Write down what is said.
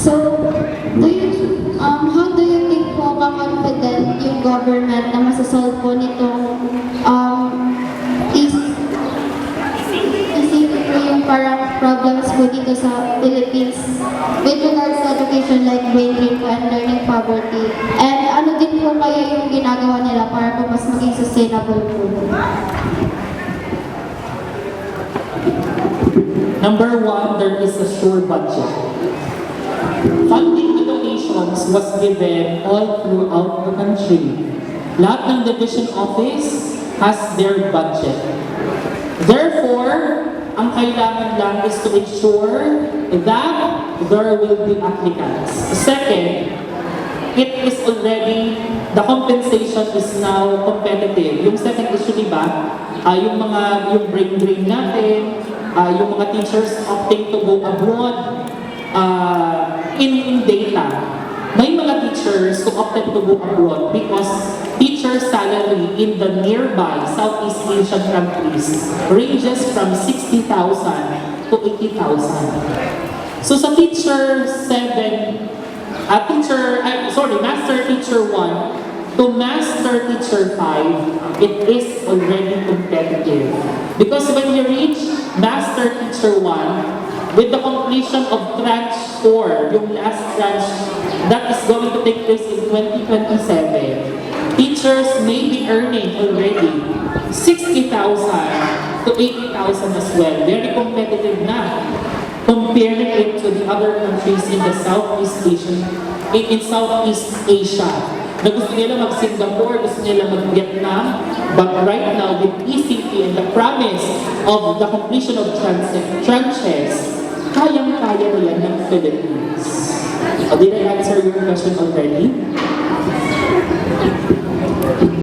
So, how do you think po ka-confident yung government na masasolve po nitong isipin po yung parang problems po dito sa Philippines with regards to education like brain drain po and learning poverty? And ano din po kaya yung ginagawa nila para po mas maging sustainable po? Number one, there is a sure budget. Funding allocations was given all throughout the country. Lahat ng division office has their budget. Therefore, ang kailangan lang is to ensure that there will be applicants. Second, it is already, the compensation is now competitive. Yung second issue, diba, yung brain drain natin, yung mga teachers opting to go abroad, in data, may mga teachers who opted to go abroad because teacher salary in the nearby Southeast Asian countries ranges from 60,000 to 80,000. So sa Master Teacher 1 to Master Teacher 5, it is already competitive. Because when you reach Master Teacher 1, with the completion of tranche 4, yung last tranche that is going to take place in 2027, teachers may be earning already 60,000 to 80,000 as well. Very competitive na. Comparing it to the other countries in the Southeast Asia. Na gusto nila mag-Singapore, gusto nila mag-Vietnam, but right now with ECP and the promise of the completion of tranches, kayang-kaya na yan ng Philippines. Did I answer your question already?